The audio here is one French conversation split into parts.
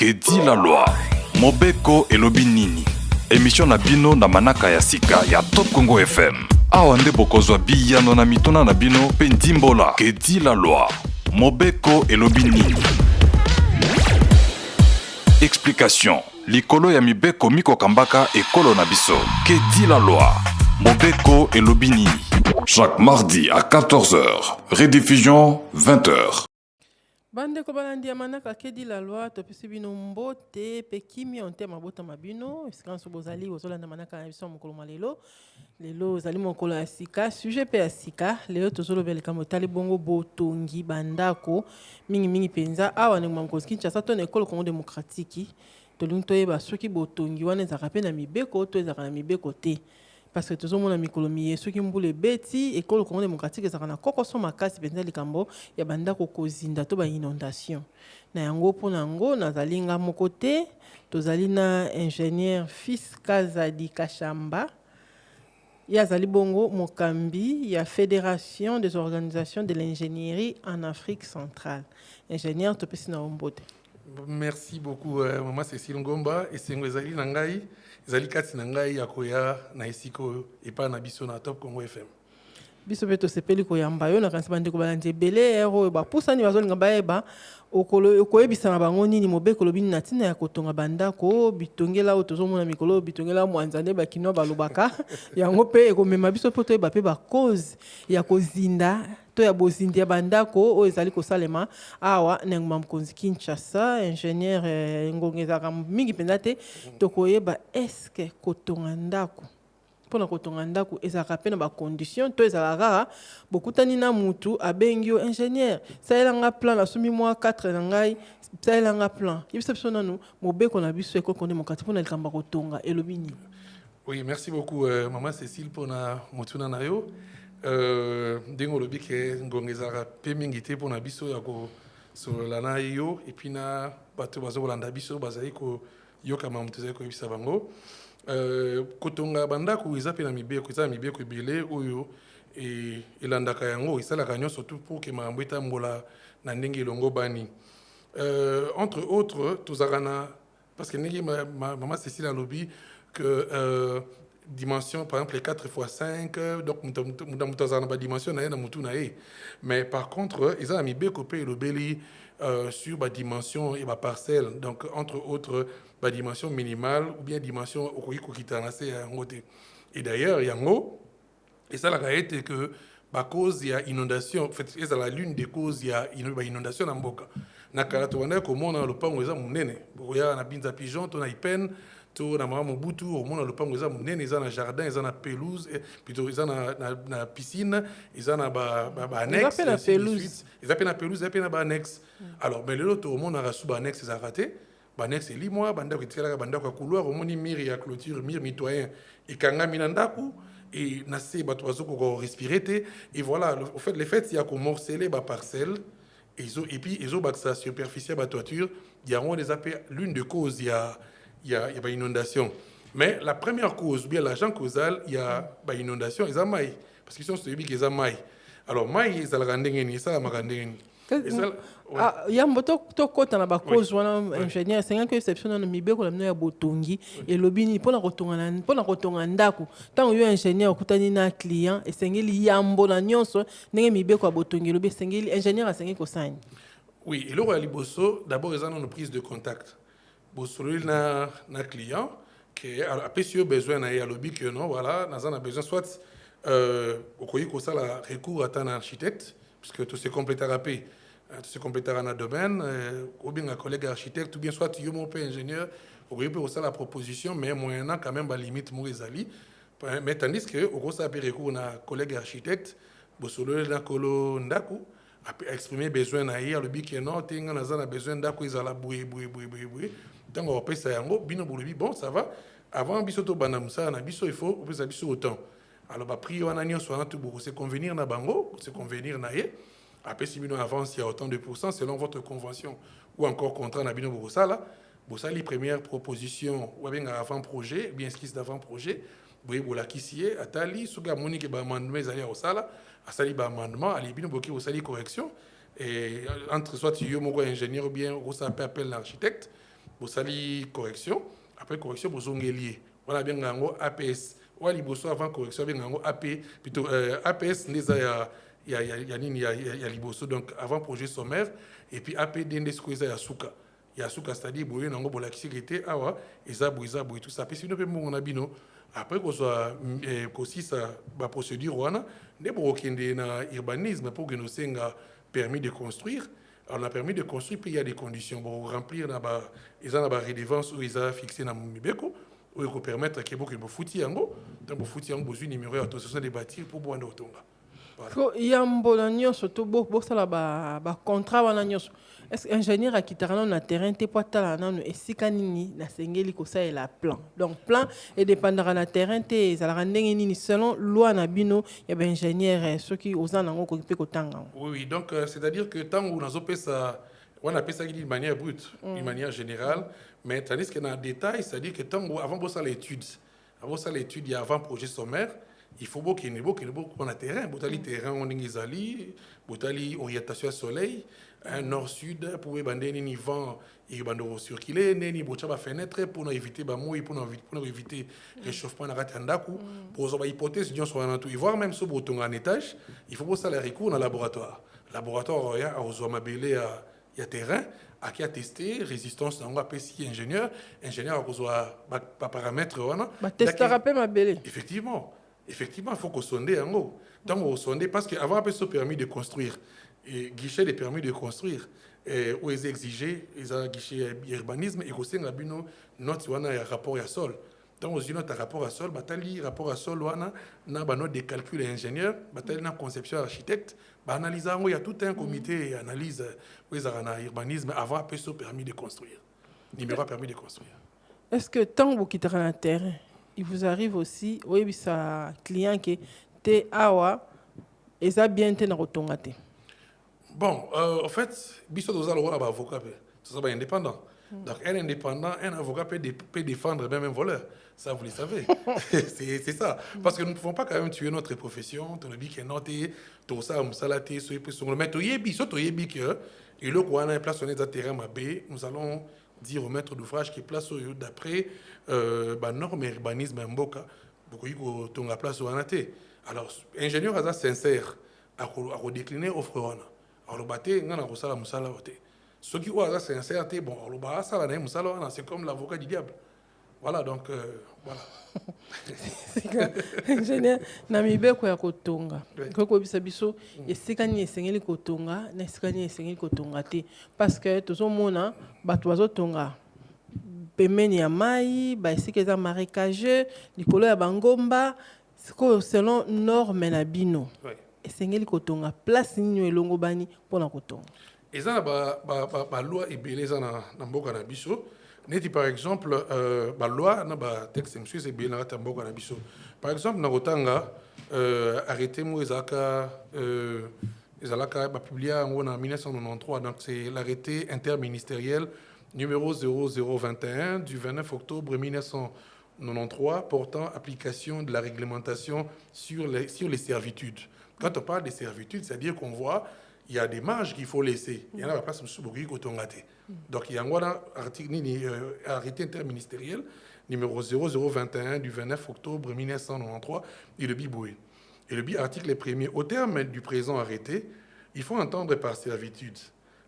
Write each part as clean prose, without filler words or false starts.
Que dit la loi? Mobeko elobi nini? Émission na bino na manaka ya sika ya Top Congo FM. Awa nde bokozwa biyano na mituna na bino pe ndimbola. Que dit la loi? Mobeko elobi nini? Explication. Likolo ya mibeko miko kambaka ekolo na biso. Que dit la loi? Mobeko elobi nini? Chaque mardi à 14h. Rediffusion 20h. Bande ko balandi ya manaka ke di la loi topesi bino mbote pe kimi onte mabota mabino eskanso bozali ozolanda manaka ya biso mokolo malelo lelo ozali mokolo ya sika sujet pe ya sika lelo tozolobela kamo tali bongo botongi bandako mingi penza awa ne mamakozi Kinshasa to na ekolo Congo démocratique tolingi toyeba soki botongi wana ezaka pe na mibeko to ezaka na mibeko te. Parce que tout le monde a mis colomier ceux qui m'boule bêti et que le Congo démocratique ça na koko so makasi penza likambo ya banda koko zinda to ba inondation na yango pona ngo nazalinga mokote tozali na ingénieur fiscal Zadi Kashamba ya zali bongo mokambi ya fédération des organisations de l'ingénierie en Afrique centrale ingénieur topesi na ombote. Merci beaucoup maman Cécile Ngomba et c'est ngwezali nangai ezali kati nangai ya koya na esiko epa na biso na Top Congo FM. Biso beto sepeli ko yamba yo na kanisa bande ko balanje belé ero ba pusani bazolinga baeba okolo koyebisa na bango nini mobeko lobi na tina ya kotonga bandako bitongela otozomona mikolo bitongela mwanzande bakino balobaka yango pe ekomema biso poto eba pe ba cause ya kozinda to ya bozindi ya bandako o ezali kosalema awa na mamakozi Kinshasa ingénieur ngongezaka mingi pendate to koyeba est-ce kotonga ndako pona kotonga ndako ezaka pe na ba condition to ezalaka bokutani na mutu abengi ingénieur saelanga plan na sumi mois 4 na ngai saelanga plan yebisa biso nanu mobeko na biso ekolo Congo démocratique pona likamba kotonga elobi nini. Oui, merci beaucoup maman Cécile pona motuna na yo ndenge olobi ke ngongezaka pe mingi te pona biso ya kosolola na yo et puis na bato bazokolanda biso bazali koyokama moto ezali koyebisa bango kotonga bandako eza pe na mibeko eza na mibeko ebele oyo elandaka yango esalaka nyonso tout pour ke makambo etambola na ndenge elongo bani entre autres tozalaka na parce que ndenge maman Cécile alobi que dimension par exemple les 4 x 5 donc mutu azala na badimension na ye na mutu na ye mais par contre eza na mibeko pe elobeli sur badimension et baparcelle donc entre autres badimension minimale ou bien dimension okoki kokita na se yango te et d'ailleurs yango esalaka ete que cause ya inondation en fait ezala l'une des causes ya inondation na mboka na kala tobandaki komona lopango eza monene bokoya na binza pigeon to na ipene to na mama Mobutu omona lopango eza monene eza na jardin eza na pelouse plutôt eza na piscine eza na ba annexe eza pe na pelouse eza pe na ba annexe alors mais lelo to omona rasu ba annexe eza raté ba annexe limwa bandako etikala bandako ya couloir omoni mur ya clôture mur mitoyen ekangami na ndako et na se bato bazoko respirer te et voilà au fait les faits il y a qu'on morceler ba parcelle et puis ils ont baksa superficie ba toiture il y a on les appelle l'une des causes il y a pas inondation mais la première cause bien l'agent causal il y a ba inondation ils amaï parce qu'ils sont sur les qu'ils amaï alors maï ils al rendengeni ça la marandengeni yambo to kota na ba cause wana ingénieur c'est que exception na mibeko la ya botongi et lobini pona kotonga ndako tant yo ingénieur kutani na client et sengeli yambo na nyonso ndenge mibeko ya botongi lobi sengeli ingénieur asengi ko sign. Oui, et le liboso d'abord ils ont une prise de contact bosolo na client que après si besoin na ya lobby que non voilà on a besoin soit okoyi ko sala recours à un architecte puisque tout se complétera paix tout se complétera dans domaine ou bien un collègue architecte ou bien soit tu mon père ingénieur okoyi ko sala la proposition mais moyennant quand même ba limite mo ezali mais tandis que oko sa recours na collègue architecte bosolo na kolo ndaku exprimer besoin na ya lobby que non tinga na besoin ndako ezala boué tant on repère ça yango bino bolobi bon ça va avant biso to banamusa na biso il faut opesa biso autant alors ba prix wana nyonso wana tout beaucoup c'est convenir na bango c'est convenir na ye après si bino avance il y a autant de pourcents selon votre convention ou encore contrat na bino bosala bosali première proposition ou bien avant projet bien esquisse d'avant projet boye bolakisiye atali soka monique ba amendement ezali au sala asali ba amendement ali bino boki bosali correction et entre soit yo moko ingénieur ou bien on s'appelle l'architecte bosali correction, après correction, bozongelier. Voilà bien gango APS. Ou liboso avant correction, bien gango AP, plutôt APS, neza ya liboso, donc avant projet sommaire, et puis AP dendesco ya suka. Ya suka, c'est-à-dire, boye nango bolakisirité, awa, ezabo, tout ça. Puis si nous pouvons mon abino, après qu'on soit aussi sa procédure, wana, ne brokende na urbanisme pour que nous ayons permis de construire. On a permis de construire, puis il y a des conditions pour remplir les redevance où ils ont fixé dans Mibeko, où ils peuvent permettre que vous foutiez en haut, donc vous foutiez en haut, vous numéro d'autorisation de bâtir pour boire d'autres. Il y a un bon agneau, surtout beaucoup ça là contrat wana nyonso. Est-ce que ingénieur a quitté na terrain te poita na no esika nini na sengeli ko ça la plan. Donc plan et dépendra na terrain te ça la ndenge nini selon loi na bino ya ba ingénieur ceux qui osant nango ko pe ko tanga. Oui, donc c'est-à-dire que tant où on appelle ça on appelle ça d'une manière brute, d'une manière générale, mais tandis que dans le détail, c'est-à-dire que tant avant bosser l'étude, il y a avant projet sommaire. Il faut beaucoup qu'il y ait beaucoup de terrain. Botali terrain, on est botali orientation soleil, nord-sud, pour éviter ni vent, il va nous circuler, ni botaba fenêtre pour éviter mouille, pour éviter réchauffement dans la tandaku, pour avoir hypothèse de soit tout. Voir même ce bouton en étage, il faut bosser les recours dans le laboratoire. Laboratoire, il y a aux hommes abélés à terrain. À qui a testé résistance on va si ingénieur a besoin paramètres effectivement il faut qu'on sonde en haut. Donc on sonde parce qu'avant on se permis de construire et guichet des permis de construire et où ils exigeaient ils ont guichet urbanisme et aussi la bino note wana ya rapport à sol. Donc aux notes rapport à sol batali rapport à sol wana na ba note de calcul ingénieur batali na conception architecte ba analyse il y a tout un comité analyse où ils ont urbanisme avant un se permis de construire. Numéro permis de construire. Est-ce que tant vous quittez un terrain il vous arrive aussi, oui, ça client qui te awa, et ça bien te na rotongate. Bon, en fait, biso doza le rôle avocat, tout ça indépendant. Donc un indépendant, un avocat peut défendre même un voleur. Ça vous le savez. c'est ça. Parce que nous ne pouvons pas quand même tuer notre profession. Tu as dit que noté, tout ça, on salaté, sur le maître yebi, surtout yebi que et le quoi on a place on est à terrain mabé, nous allons dire au maître d'ouvrage qui place d'après norme urbanisme mboka beaucoup ko tonga place wana te. Alors ingénieur aza sincère à redécliner offre wana alors baté ngana ko sala musala ote ceux qui aza sincère te bon alors ba sala na musala wana c'est comme l'avocat du diable. Voilà donc voilà. Ingénieur na mibeko ya kotonga ko bisa biso esika ni esengeli kotonga na esika ni esengeli kotonga te parce que tozomona bato bazotonga pemeni ya mai ba esika eza marécageux likolo ya bangomba selon norme na bino esengeli kotonga place nini elongo bani pona kotonga eza ba loi ebele eza na mboka na biso. Neti par exemple la loi na ba texte monsieur c'est bien na tamboka na biso. Par exemple na rotanga arrêté mo ezaka publié en 1993 donc c'est l'arrêté interministériel numéro 0021 du 29 octobre 1993 portant application de la réglementation sur les servitudes. Quand on parle des servitudes, c'est-à-dire qu'on voit il y a des marges qu'il faut laisser. Il y en a pas sur beaucoup qui donc il y a un arrêté interministériel numéro 0021 du 29 octobre 1993 et le biboué. Et le article premier au terme du présent arrêté, il faut entendre par servitude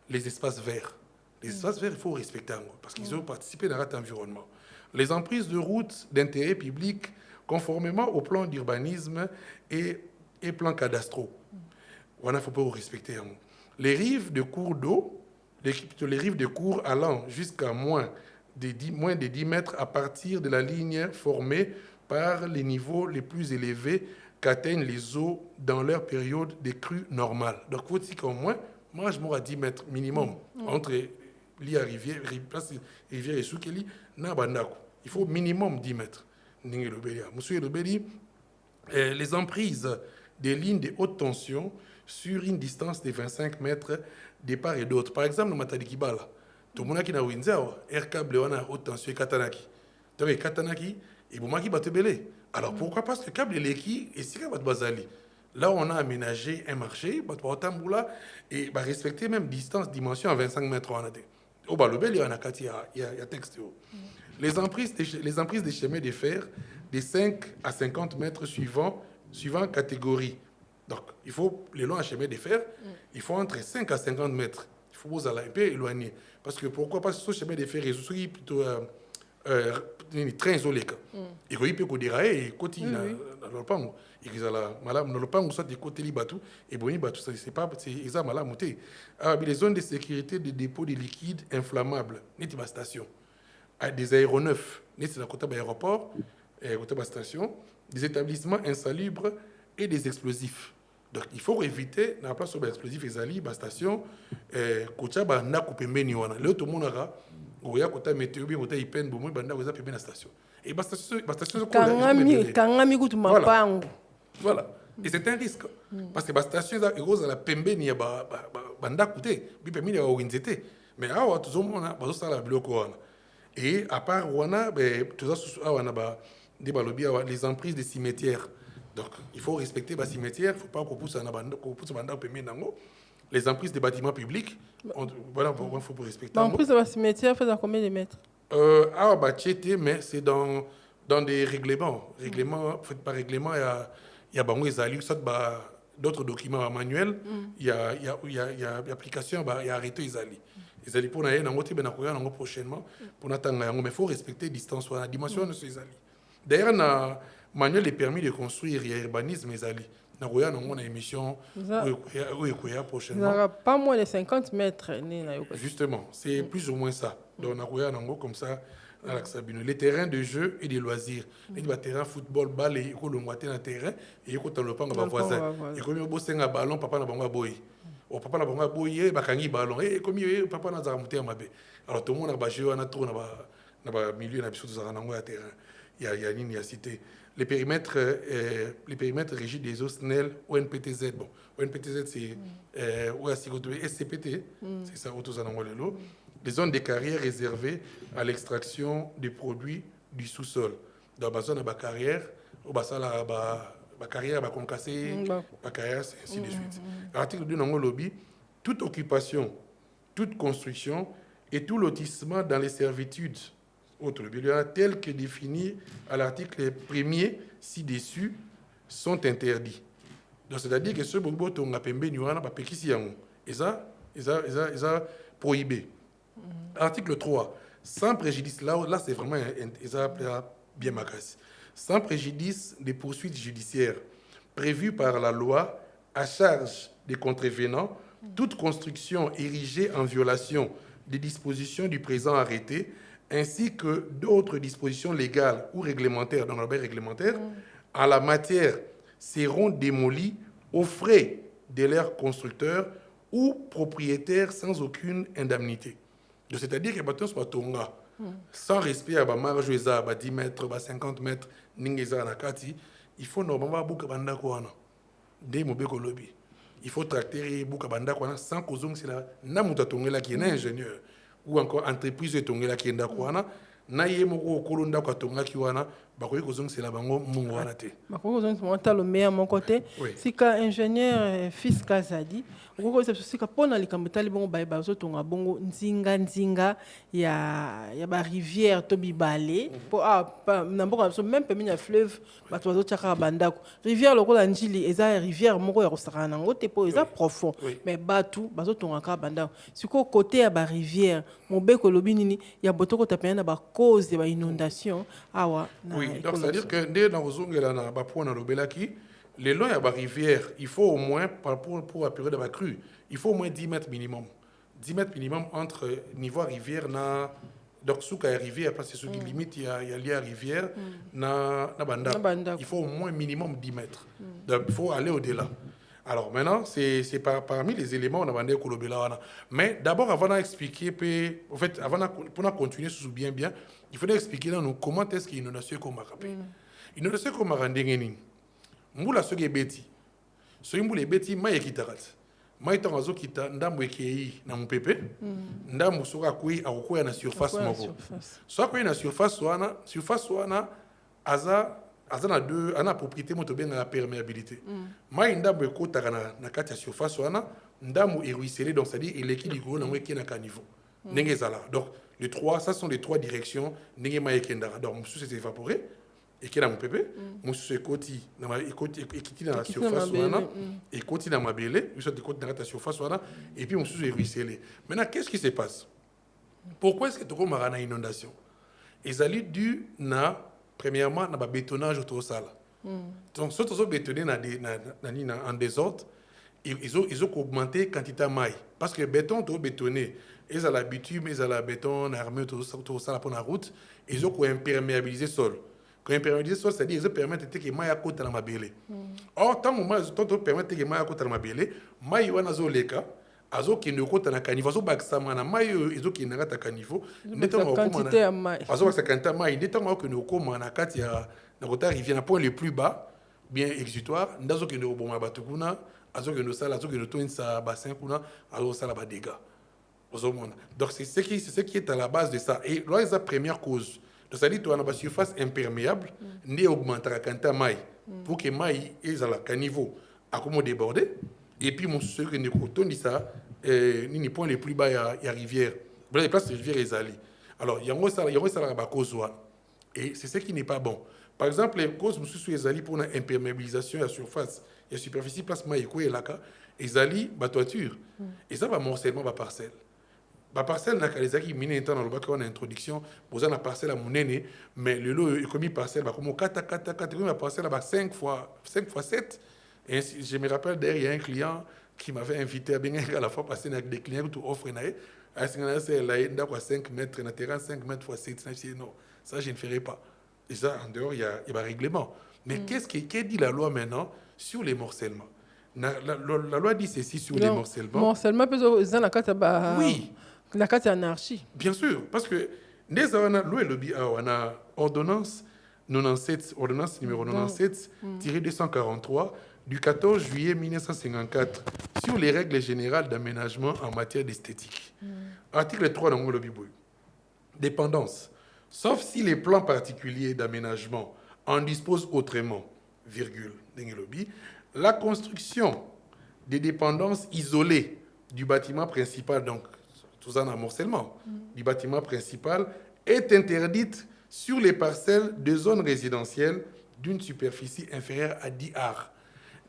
les espaces verts. Les espaces verts, il faut respecter parce qu'ils ont participé dans cet environnement. Les emprises de routes d'intérêt public conformément au plan d'urbanisme et plan cadastraux. Il faut pas respecter. Les rives de cours d'eau, les rives de cours allant jusqu'à moins de 10 mètres à partir de la ligne formée par les niveaux les plus élevés qu'atteignent les eaux dans leur période de crue normale. Donc, il faut dire qu'au moins, moi, je m'aurai 10 mètres minimum entre l'IA rivière et Soukeli, il faut minimum 10 mètres. Monsieur Lobeli, les emprises des lignes de haute tension sur une distance de 25 mètres de part et d'autre. Par exemple, nous avons Kibala. Tout le monde qui a Windsor, air câble haute tension et Katanaki. Donc, Katanaki, et Boumaki Batebele. Alors, pourquoi? Parce que le câble est l'équipe et c'est comme Bazali. Là, on a aménagé un marché, et respecter même distance, dimension à 25 mètres. Au Balobel, il y a texte. Les emprises des chemins de fer de 5 à 50 mètres suivant catégorie. Donc, il faut, les longs à chemin de fer, il faut entre 5 à 50 mètres. Il faut vous aller un peu éloigner. Parce que pourquoi? Parce que ce chemin de fer est plutôt train isolé. Il faut que dérailler et côté dans le pango. Il y a malade dans le pango soit des côtés libatu et bon libatu ça c'est pas c'est exact malade monté. Les zones de sécurité de dépôt de liquides inflammables, n'est pas station. Des aéronefs, n'est pas côté aéroport, côté station, des établissements insalubres et des explosifs. Donc il faut éviter la place sur les explosifs et ali station côté na couper meni wana. Là tout le monde a oya côté météo bien côté ipen bon banda oza pembe na station. Et station kangami kutu mapango. Voilà. Et c'est un risque. Parce que la station est rose à la pembe ni ba banda côté, bi permis de organiser. Mais awa tout le monde a besoin de la bloco. Et à part wana tout ça wana ba des balobi les emprises des cimetières. Donc il faut respecter les cimetières, il ne faut pas qu'on pousse banda permis nango. Les emprises des bâtiments publics, voilà, il faut respecter. L'emprise de cimetière fait dans combien de mètres? Mais c'est dans des règlements. Fait par règlement, il y a d'autres documents manuels, il y a application, il y a arrêté Isali. Isali pour aller dans le prochainement, pour attendre, mais il faut respecter la distance, la dimension de ce Isali. D'ailleurs, dans le manuel est permis de construire, il y a urbanisme Isali. Dans une émission prochainement. Pas moins de 50 mètres. Justement, c'est plus ou moins ça. Donc, comme ça, les terrains de jeu et de loisirs. Les terrains football, balle, et le terrain, et il y a le voisin. Et comme il y a un ballon, papa n'a pas boy. Au papa n'a pas boy, il y a un ballon. Et comme il y a papa n'a pas monté à ma baie. Alors, tout le monde a joué, on a trop dans le milieu, on a besoin de terrain. Il y a cité. Les périmètres régis des eaux SNEL, ONPTZ. Bon, ONPTZ, c'est SCPT, c'est ça, les zones de carrière réservées à l'extraction des produits du sous-sol. Dans la zone de la carrière, la carrière va concasser, la carrière, c'est ainsi de suite. L'article 2 dans le lobby, toute occupation, toute construction et tout lotissement dans les servitudes autres tels que définis à l'article 1er ci-dessus sont interdits. Donc c'est-à-dire que ce bobo tonga pembe nywana ba pekisi yango. Et ça prohibé. Article 3, sans préjudice là c'est vraiment bien macasse. Sans préjudice des poursuites judiciaires prévues par la loi à charge des contrevenants, toute construction érigée en violation des dispositions du présent arrêté ainsi que d'autres dispositions légales ou réglementaires, dans l'objet réglementaire, en la matière seront démolies aux frais de leurs constructeurs ou propriétaires sans aucune indemnité. C'est-à-dire que les soit tonga, sans respect à la marge, à 10 mètres, à 50 mètres, il faut normalement beaucoup de il faut tracter beaucoup de sans cause que c'est la qui est un ingénieur. Ou encore entreprise de tongela qui est d'accord na yemo ko nda ko tonga ki wana bakoyi kozong c'est la bango mungu wana te bakoyi kozong c'est monta le meilleur mon côté sika ingénieur fils Kazadi ngoko c'est sika pona likambo tali bongo ba zo tonga bongo nzinga ya ba rivière to bibale po na mboka so même pe minya fleuve ba to zo tchaka bandako rivière lokola njili eza rivière moko ya kosaka nango te po eza profond mais batu bazo tonga ka bandako siko côté ya ba rivière mobeko lobi nini ya botoko tapena na ba cause de inondation awa oui donc c'est à dire que dès dans ozongela na ba point na lobelaki les longs ya ba rivière il faut au moins pour la période de la crue il faut au moins 10 mètres minimum entre niveau rivière na donc sous la rivière parce que sous les limites il y a lié à rivière na banda il faut au moins minimum 10 mètres donc il faut aller au-delà. Alors maintenant, c'est parmi les éléments on a demandé Kolobela. Mais d'abord, avant d'expliquer, en fait, pour continuer sous bien, il faudrait expliquer nous comment est-ce qu'il y a une inondation comme Marapé. Une inondation comme Marandengeni. Moula soge beti. So imbule beti maye kitarat. Maye tangazo kita ndambo ekei na mpepe. Ndambo soka kui akokoya na surface moko. So kui na surface wana azana deux ana propriété moto bien la perméabilité mai ndambo ekotaka na kati ya surface wana ndambo est ruisselé donc c'est-à-dire il équilibre na ngwe ki na caniveau Donc, les trois, ça sont les trois directions. Donc, monsieur s'est évaporé. Et qui est dans mon pépé, monsieur Koti, et dans la surface, et Koti dans ma belle, monsieur Koti dans la surface, et puis monsieur est ruisselé. Maintenant, qu'est-ce qui se passe? Pourquoi est-ce que tu as une inondation? Et ça lui dû, premièrement, dans le bétonnage autour de ça. Donc, si tu as bétonné en désordre, ils ont augmenté la quantité de maille. Parce que le béton, tu as bétonné. Ils ont la bitume, ils ont la béton, l'armée autour de ça pour la route, ils ont imperméabilisé le sol. Quand imperméabilisé le sol, c'est-à-dire qu'ils permettent que les mailles à côté de la belle. Or, tant que permettent que les mailles à côté de la belle, mailles ou en leka, azo qui ne côté na caniveau, azo baksama na mailles ils ont qui ne rata caniveau. Netango quantité à mailles. Azo baksa quantité à mailles. Netango que nous comme na kati ya na côté rivière na point le plus bas, bien exutoire. Ndazo qui ne bomba batukuna, azo que nous sala, azo que nous tourne sa bassin kuna, azo sala ba dégâts. Donc c'est ce qui est à la base de ça. Et là, c'est la première cause. Donc ça dit que tu as une surface imperméable, ni augmenter la quantité de maille pour que maille est à la niveau à comment déborder. Et puis mon souci que nous coton dit ça, ni point les plus bas il y a rivière. Les places de rivière est allée. Alors il y a ça la cause et c'est ce qui n'est pas bon. Par exemple, les causes monsieur sur les alliés pour une imperméabilisation de la surface, il y a superficie place maille quoi et là les alliés ba toiture. Et ça va morcellement ba parcelle. La parcelle n'a qu'à les acquis minés étant dans le bac en introduction, pour la parcelle à mon aîné, mais le lot est commis parcelle, comme 4, la parcelle à 5 fois 7. Et je me rappelle d'ailleurs, il y a un client qui m'avait invité à la fois passer avec des clients qui offrent à 5 mètres, na terrain 5 mètres fois 7. Non, ça je ne ferai pas. Et ça, en dehors, il y a un règlement. Mais qu'est-ce que dit la loi maintenant sur les morcellements? La loi dit ceci sur les morcellements. Morcellement, oui. La carte anarchie. Bien sûr, parce que nous avons une ordonnance 97, ordonnance numéro 97-243 du 14 juillet 1954 sur les règles générales d'aménagement en matière d'esthétique. Article 3 dans le Bible. Dépendance. Sauf si les plans particuliers d'aménagement en disposent autrement, virgule, la construction des dépendances isolées du bâtiment principal, donc tout ça en morcellement, du bâtiment principal est interdite sur les parcelles de zones résidentielles d'une superficie inférieure à 10 ar.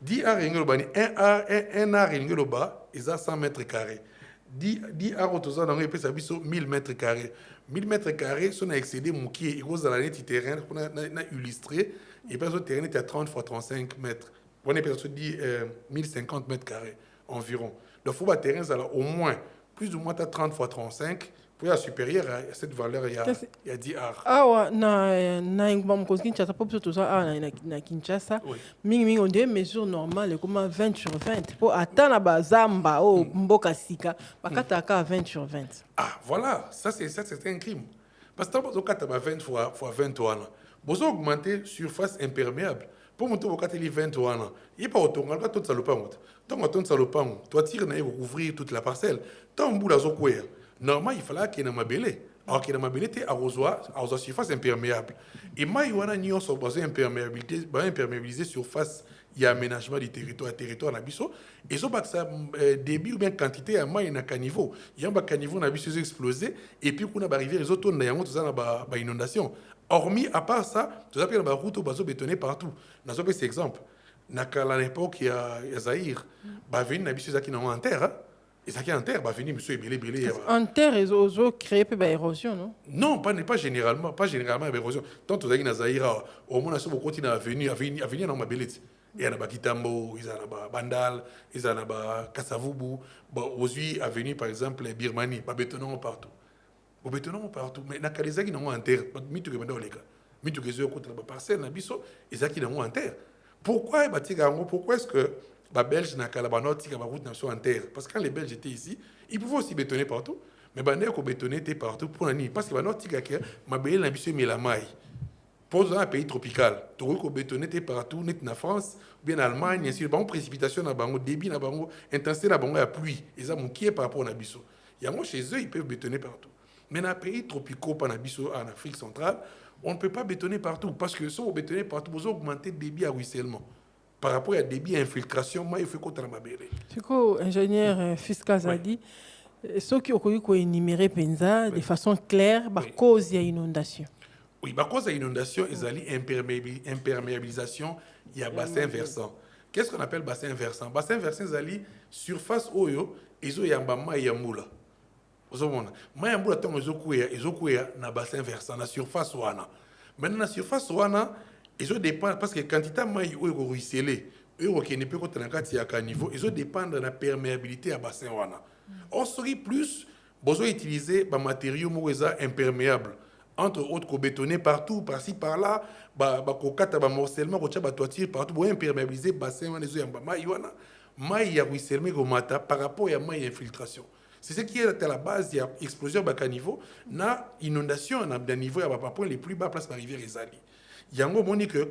10 ar, un ar, ils ont 100 mètres carrés. 10 ar, tout ça, ils ont 1000 mètres carrés. 1000 mètres carrés, si on a excédé mon qui est dans l'année du terrain, on a illustré, et puis le terrain était à 30 x 35 mètres. On a dit 1050 mètres carrés environ. Donc, il faut que le terrain soit au moins plus ou moins 30 x 35, pour être supérieur à cette valeur, il y a 10 ar. Ah, na Kinshasa, mingi on dit mesure normale comme 20 sur 20 pour atteindre bazamba au mboka sika, bakataka 20 sur 20. Ah, voilà, ça c'est un crime. Parce que vous avez 20 fois 20 ans, vous avez augmenté surface imperméable. Pour monter au 20 ans, il n'y a pas autant, il n'y a pas tout salopang. Tant que tu salopang, tu tires pour couvrir toute la parcelle. Tant que tu as normalement, il fallait qu'il y ait un mabélé. Alors qu'il y ait un mabélé, tu as une surface imperméable. Et moi, il y a une surface imperméabilisée surface, il y a aménagement du territoire à Bisso. Et ça, ça débit ou bien quantité, à moi, il y a un caniveau. Il y a un caniveau qui a Bisso explosé. Et puis, quand on a arrivé, les autres, il y a une inondation. Hormis, à part ça, tu as une route au bétonné partout. Dans cet exemple, à l'époque, il y a Zahir, il y a une Bisso qui est en terre. Et ça qui est en terre, monsieur Belé. En terre, ils ont créé une érosion, non? Non, pas généralement l'érosion. Tant que vous avez dans Zahira, au moins, on continue à venir dans ma belette. Il y a Kitambo, il y a Bandal, il y a Kassavubu. Aujourd'hui, à venir, par exemple, Birmanie, bétonnons partout. Bétonnons partout. Mais dans les gens qui sont en terre, mitu que les cas. Mitu que les gens qui ont parcelle, et ça qui sont en terre. Pourquoi est-ce que les Belges n'ont pas la route en terre? Parce que quand les Belges étaient ici, ils pouvaient aussi bétonner partout. Mais les Belges bétonner partout pour l'année. Parce que les Belges n'ont pas la maille. Pour un pays tropical, tu peux bétonner partout, en France, bien en Allemagne, ainsi de suite. Précipitation, débit, intensité, la pluie. Et ça, qui est par rapport à Nabiso. Il y a chez eux, ils peuvent bétonner partout. Mais dans les pays tropicaux, en Afrique centrale, on ne peut pas bétonner partout. Parce que si on bétonne partout, vous augmentez le débit à ruissellement. Par rapport à débit à infiltration, moi, il faut qu'on travaille. C'est quoi, ingénieur fiscal a dit, ceux qui ont énuméré penza de façon claire la cause de l'inondation. Oui, la cause de l'inondation est imperméabilisation, il y a bassin versant. Qu'est-ce qu'on appelle bassin versant? Bassin versant, c'est surface oyo, ils ont yamba ma yamula. Vous savez, ma yamula tant ils ont na bassin versant, na surface wana. Maintenant na surface wana, ils ont dépend parce que quantité maï oyo ruisselé, eux qui ne peut pas tenir à niveau, ils ont dépendre de la perméabilité à bassin wana. Or, serait plus besoin d'utiliser des matériaux imperméables. Entre autres, qu'on bétonner partout, par-ci, par-là, qu'on cata, morcellement, qu'on tcha, toiture partout, pour imperméabiliser le bassin, les eaux, il y a ruissellement par rapport à la infiltration. C'est ce qui est à la base, il y a explosion à niveau, na inondation, à un niveau, à un point les plus bas, place par rivière Ezali. Il y a un moment que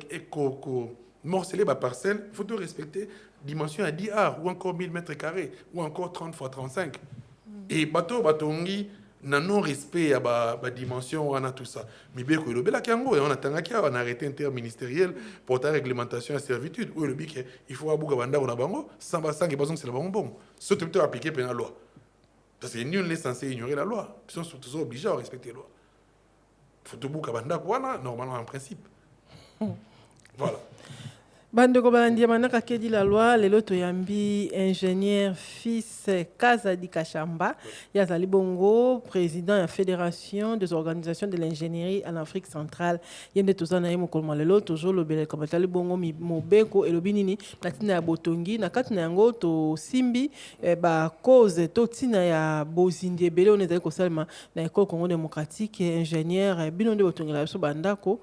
morceler ma parcelle, il faut respecter dimension à 10 ar, ou encore 1000 mètres carrés, ou encore 30 x 35. Et bateau, n'a non-respect à la dimension, on a tout ça. Mais bien que le bel on a arrêté interministériel pour ta réglementation à servitude. Oui, le bic, il faut abouga banda on a bango, sans bassin qui besoin c'est le bon. Ce type appliqué par la loi. Parce que nul n'est censé ignorer la loi. Ils sont surtout obligés à respecter la loi. Il faut tout bouga banda normalement en principe. Voilà. Bande Kobalandi Manaka Kedi la loi, le loto yambi ingénieur fils Kazadi Kachamba, Yazali Bongo, président de la Fédération des organisations de l'ingénierie en Afrique centrale. Yende tozana yemo kolma le loto toujours le bel kobatali bongo mobeko et le binini natina ya botongi na katina yango to simbi ba cause to tina ya bozindi ebele on ezali kosalema na école Congo démocratique ingénieur binondo botongi la so bandako.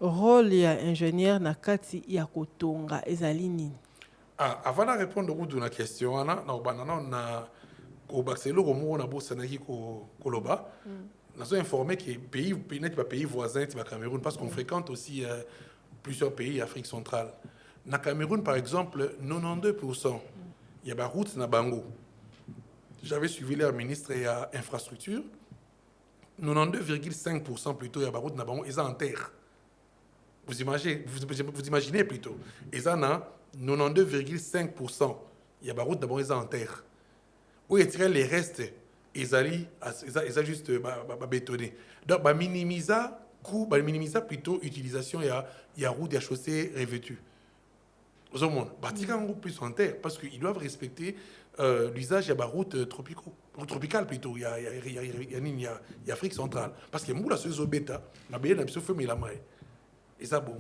Rôle ya ingénieur na kati ya kotonga ezali nini? Avant de répondre à la question, on a au Barcelone comme on a beau sanaki koloba, nous sommes informés que pays voisins du Cameroun parce qu'on fréquente aussi plusieurs pays d'Afrique centrale. Na Cameroun par exemple, 92% il y a des routes na Bango. J'avais suivi leur ministre et infrastructure. 92,5% plutôt il y a des routes na Bango, ils sont en terre. Vous imaginez plutôt. Et ça, 92,5%. Il y a des routes d'abord en terre. Où est-il les restes? Ils ont juste bétonné. Donc, minimiser coût, minimiser plutôt l'utilisation, il y a route, il y a chaussées revêtues. Aux hommes, plus en terre, parce qu'ils doivent respecter l'usage de la route tropicale plutôt. Il y a Afrique centrale. Parce que nous, la seule bêta, la bête, la fait la main. Et ça, bon.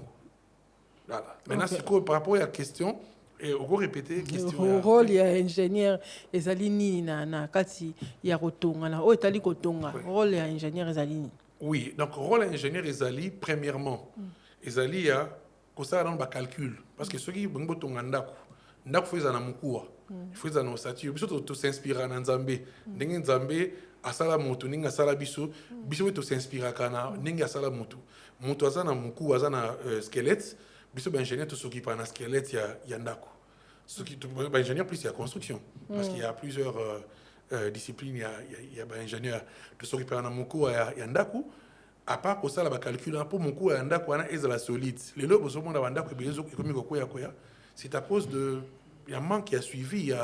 Voilà. Maintenant, okay. Par rapport à la question, on va répéter la question. Le rôle, il y a ingénieur, Ezalini, na kati, il y a Rotonga, na o etali Kotonga. Le rôle, il y a ingénieur, Ezalini. Oui, donc le rôle ingénieur, Ezali, premièrement, Ezali, il y a ça dans le calcul. Parce que ceux qui ont Botonga, Ndaku fait ça dans mon cours. Il faut ça dans le statut. Il faut s'inspirer dans Nzambé. Dans Nzambé, asala moto ninga sala biso to s'inspira kana ninga sala moto azana muku azana squelette biso ba ingénieur to s'occupe na squelette ya ndako ce qui ba ingénieur plus ya construction parce qu'il y a plusieurs disciplines il y a ba ingénieur to s'occupe na muku ya ndako à part que ça la ba calcul pour muku ya ndako na ezala solide les lobo so mona ndako bezo ekomi koya c'est à cause de il y a manque qui a suivi il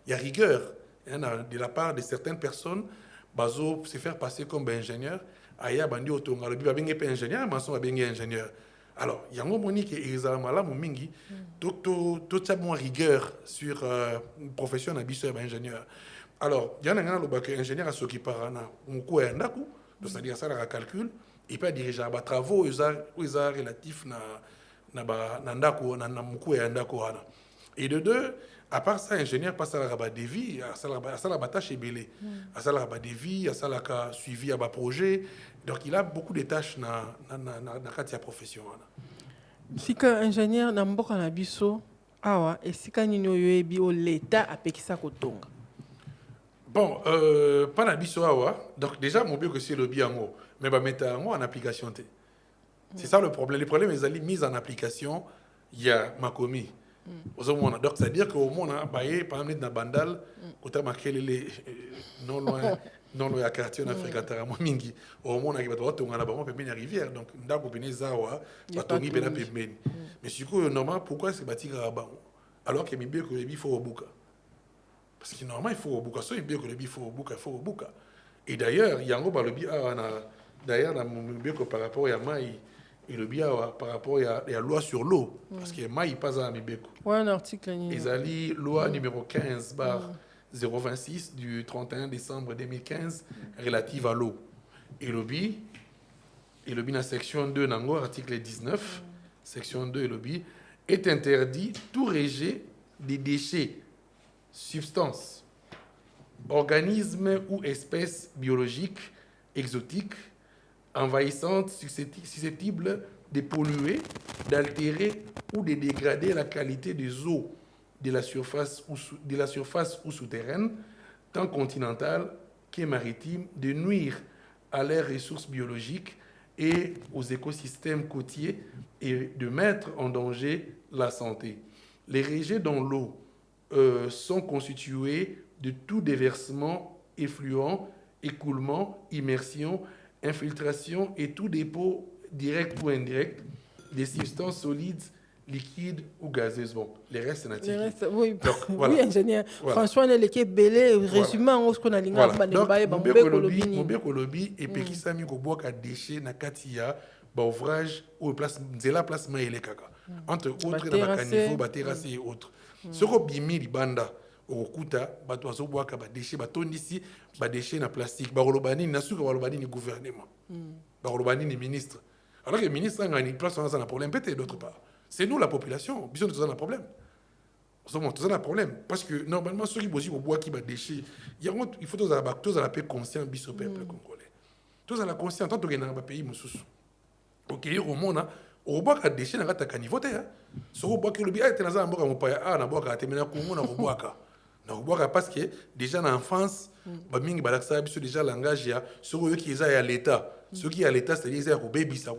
y a rigueur de la part de certaines personnes. Bazo se faire passer comme ingénieur, aya bandi otonga le biba bengé ingénieur, maçon ba bengé ingénieur. Alors, il y a un moment qui est examen là mon mingi, tout ça mon rigueur sur profession d'habitude ingénieur. Alors, il y a un le bac ingénieur à ce qui part na mon coup et ndaku, c'est-à-dire ça la calcul et pas diriger ba travaux aux arts relatifs na ndaku na muku et ndaku ana. Et de deux, à part ça, ingénieur passe à la rabat des vies, à la tâche ébélée, à la rabat des vies, à la suivi à bas projet. Donc il a beaucoup de tâches dans la profession. Si un ingénieur n'a pas un biso, et si un ingénieur l'État a payé ça kotonga. Bon, pas un biso donc déjà mon bio que c'est le biango, mais bah mettre en application. C'est ça le problème. Le problème est mise en application, il y a ma commis. Donc, c'est-à-dire qu'au moins, par exemple, dans Bandal, quand on a marqué les non loin à quartier en Afrique, au moins, on a une rivière. Donc, on a une zawa, mais du coup, normalement, pourquoi c'est bâti à Rabat? Alors qu'il y a il faut au bouca. Parce que normalement, il faut au bouca. So, il bien que le bi faut au bouca, il faut au bouca. Et d'ailleurs, il y a un gros le bi, d'ailleurs, dans mon bien que par rapport à Maï, et le bi par rapport à la loi sur l'eau. Parce que Maï pas à Mibeko. Ouais, un article. Ils allaient loi numéro 15 bar 026 du 31 décembre 2015 relative à l'eau. Et le bi, dans la section 2, nango, article 19, section 2, et le bi, est interdit tout rejet des déchets, substances, organismes ou espèces biologiques exotiques, envahissantes, susceptibles de polluer, d'altérer ou de dégrader la qualité des eaux de la surface ou souterraine, tant continentale que maritime, de nuire à leurs ressources biologiques et aux écosystèmes côtiers et de mettre en danger la santé. Les rejets dans l'eau sont constitués de tout déversement, effluent, écoulement, immersion, infiltration et tout dépôt direct ou indirect des substances solides, liquides ou gazeuses. Bon, les restes, c'est naturel. Oui, donc, voilà. Oui, ingénieur. Voilà. François, on est belé, résumé en ce qu'on a Voilà. Donc, mon mon lobby et puis qui s'ami ko boka déchets na katia ba ouvrage ou place nzela place maïle kaka. Entre autres dans la caniveau, ba terrasse et autres. Ce ko bimi libanda okuta ba to azo boka ba déchets ba tondisi ba déchets na plastique ba rolobani na suka ba rolobani ni gouvernement. Ba rolobani ni ministre. Alors que le ministre a une place dans un problème peut-être d'autre part. C'est nous la population, bisous nous avons un problème. Nous avons un problème parce que normalement ceux qui bossent au bois qui bat déchets, il faut tous à la paix conscient bisous peuple congolais. Tous à la conscience tant que dans un pays mususu. OK, au monde au bois qui déchets na kata kanivote hein. Ce au bois qui le bien était dans un bois comme pas na bois qui temena Congo na bois ka. Na bois parce que déjà dans l'enfance ba mingi balaksa biso déjà langage ya ceux qui est à l'état. Ceux qui à l'état, c'est-à-dire au baby, ça au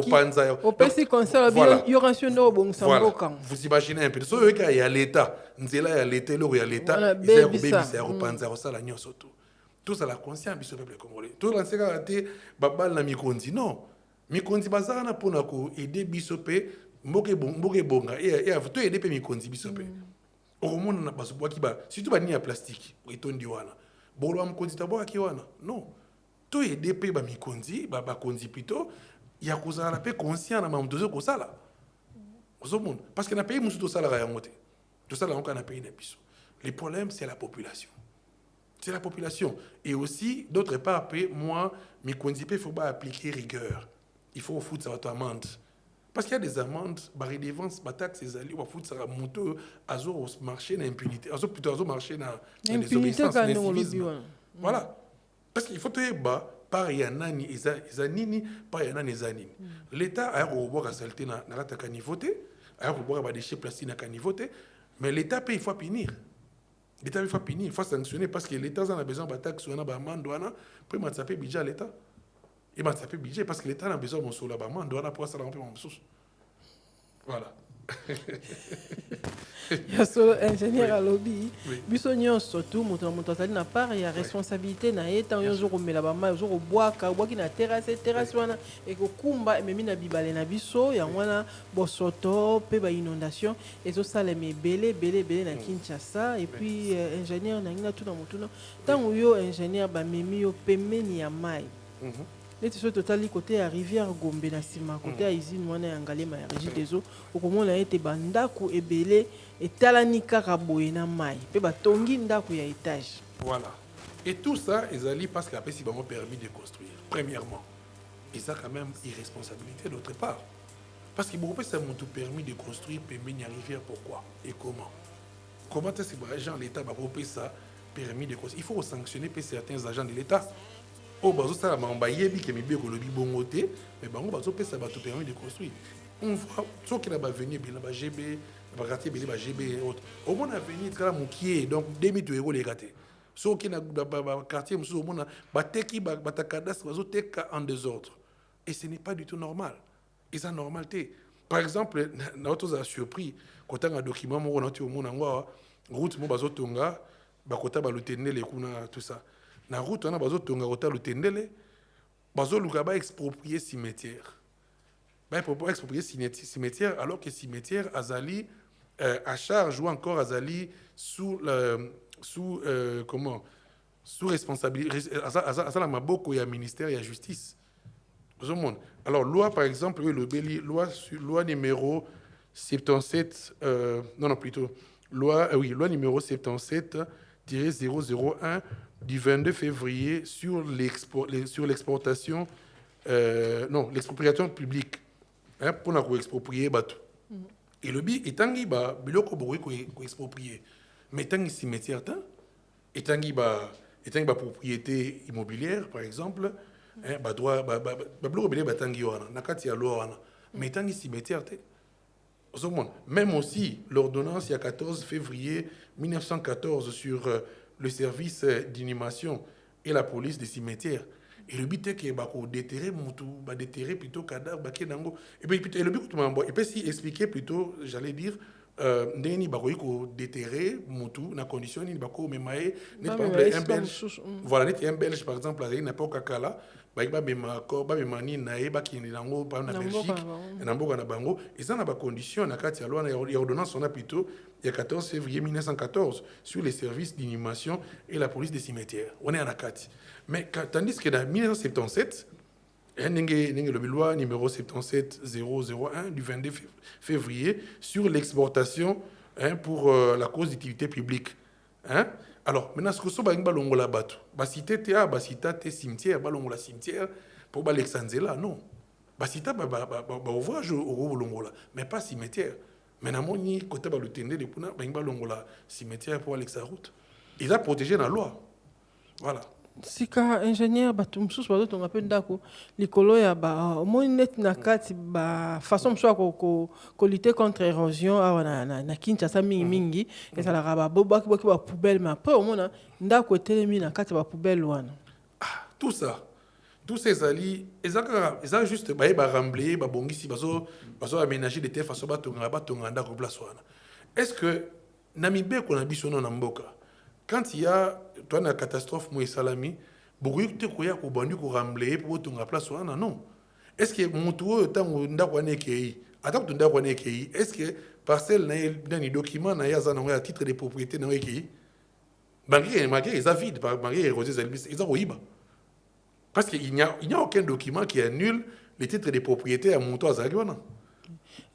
panza. Au petit conseil, il y aura un bon sambokan. Vous imaginez un peu. Ceux qui est à l'état, nzela à l'état, là où il y a l'état, il y a au baby, ça au panza, au salagnon surtout. Tout ça la conscience du peuple congolais. Tout l'ancien a été babal na mikondi non. Mikondi bazana na pona ko aider bisope mboke bonga et a tout aider pe mikondi bisope. Au monde na baso bois qui ba surtout ba ni à plastique, itondi wana. Bolo am kondi taboka ki wana. Non. Tout est dépé ba mikondi ba kondi plutôt il y a cause la paix conscient na mamdozo ko sala au monde parce que na pays musu to sala ya ngote to sala on na pays na biso le problème c'est la population et aussi d'autre part moi mikondi il faut pas appliquer rigueur il faut foutre ça amende parce qu'il y a des amendes ba redevance ba taxes les alliés ou foutre ça moto azo au marché na impunité azo plutôt azo marché na désobéissance na civisme voilà. Parce qu'il faut te dire, par yanani ezanini, par yanani ezanini. L'État a revoir à salter na la canivoté, a revoir à déchets plastique na canivoté, mais l'État paye, il faut punir. L'État il faut punir, il faut sanctionner parce que l'État a besoin de taxes sur na bandouana, puis il m'a budget à l'État. Il m'a tapé budget parce que l'État a besoin de sur la bandouana pour ça remplir mon source. Voilà. Il y a solo ingénieur à lobby biso nyonso tout moto azali na part ya responsabilité na ye tant yo zoko mela ba mai zoko boaka boaki na terrasse wana et ko kumba ememi na bibale na biso ya wana bosoto pe ba inondation ezo sala me belé na Kinshasa et puis ingénieur na ngina tout na motuna tant yo ingénieur ba memi yo pemeni ya mai neti so totali côté ya rivière Gombe na sima côté ya usine wana ya Ngalema ya régie des eaux okomona ete bandako ebele etalani kaka boye na mai pe batongi ndako ya étage. Voilà. Et tout ça ils allaient parce que après si vraiment permis de construire premièrement et ça quand même irresponsabilité d'autre part parce que beaucoup ça m'ont tout permis de construire permis la rivière pourquoi et comment est-ce que les agents de l'État va proposer ça permis de construire il faut sanctionner certains agents de l'État. Oh, bazo ça m'a embayé bi que mi be ko lobi bongoté mais bango bazo pesa ba to permis de construire on voit ceux qui là ba venir bien ba GB ba quartier bien ba GB et autres au moins avenir kala mukié donc 2000 euros les gâtés ceux qui na ba quartier musu au moins ba teki ba takadastre bazo teka en désordre et ce n'est pas du tout normal et ça normalité par exemple na autres a surpris quand un document mo na tu au monde ngwa route mo bazo tonga ba kota ba lutendele kuna tout ça. Na route on a bazo tonga kota lutendele bazo luka ba exproprier cimetière ba exproprier cimetière alors que cimetière azali à charge ou encore azali sous sous sous responsabilité à la maboko ya ministère ya justice. Alors loi par exemple le béli loi numéro 77 non plutôt loi numéro 77-001 du 22 février sur l'exportation l'expropriation publique pour la exproprier bateau. Et le bi etangi ba biloko bokoki ko exproprier. Mais tangi cimetière ta etangi ba propriété immobilière par exemple ba droit ba biloko belé ba tangi wana nakati ya loi wana. Mais tangi cimetière te. Même aussi l'ordonnance il y a 14 février 1914 sur le service d'inhumation et la police des cimetières. Et le but est que déterrer déterrer plutôt cadavre et puis le but et puis si expliquer plutôt j'allais dire ndeni ko déterrer mutu na condition ni bako memaye net par exemple un belge voilà net un belge par exemple à n'importe kakala ba mema ko ba mema ni na ba ki nango pa na Belgique na mboka na bango et ça na ba condition na kati ya loi na ordonnance on a plutôt il y a 14 février 1914 sur les services d'inhumation et la police des cimetières on est en akati. Mais tandis que dans 1977, le loi numéro 77-001 du 22 février sur l'exportation pour la cause d'utilité publique. Alors, maintenant, ce que c'est que la bateau, cité te cimetière, la cimetière pour l'Alexandre non. Basita ouvrage au longola, mais pas cimetière. Maintenant, ni côté le tende de puna la cimetière pour Alexandre route. Ils ont protégé la loi. Voilà. Sika ingénieur bato msusu bazotonga mpe ndako likolo ya omoni neti na kati façon mosusu kolite contre érosion awa na Kinshasa mingi ezalaka babobaki bapoubele mais après omona ndako etelemi na kati ya bapoubele wana. Tout ça tous ces alliés eza juste barambler babongisi bazo aménager de telle façon batonga ndako place wana. Est-ce que na mibeko na biso na mboka quand il y a une catastrophe, salami, beaucoup de gens qui ont rambler pour la place. Non. Est-ce que mon tour est est-ce que parcelle dans les documents à titre de propriété dans les malgré les avides, malgré les parce qu'il n'y a aucun document qui annule les titres de propriété à mon tour à Zagwana.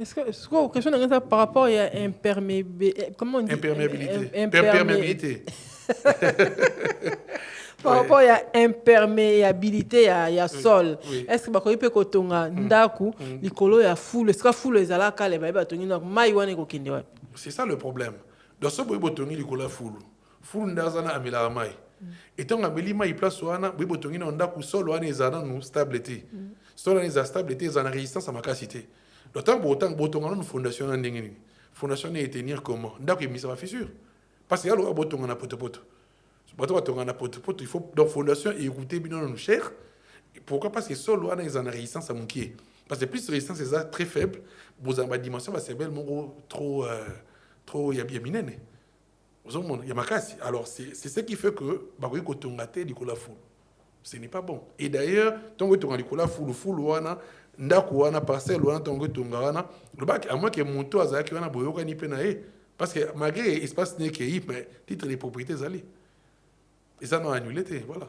Est-ce que la question est par rapport à imperméabilité? Comment on dit? Imperméabilité. Par rapport à imperméabilité à sol. Est-ce que bakoyi pe kotonga ndaku likolo ya foule? Est-ce que foule ezala kale ba batongi na mai wana ko kende wapi? C'est ça le problème. Dans ce boy botongi likolo ya foule. Foule ndazana amela mai. Et tant ameli mai place wana boy botongi na ndaku sol wana ezana no stabilité. Sol wana ezana stabilité ezana résistance à makasité. D'autant pour autant botonga une fondation ndengeni. Fondation est tenir comment? Ndako emi ça va fissure. Parce que alors botonga na potopoto. Botonga na potopoto, il faut donc fondation écouter bien nos chers. Pourquoi? Parce que sol wana ezana résistance à monkier. Parce que plus résistance est très faible, vous avez dimension va c'est trop yaminene. Yamakasi. Alors c'est ce qui fait que bakoyi kotonga te likola foule. Ce n'est pas bon. Et d'ailleurs, tant que tu as likola foule wana ndako wana parcelle wana tongo tonga wana le bac à moins que monto azaki wana boyoka ni penae parce que malgré espace n'est que mais titre de propriété zali et ça non annulé voilà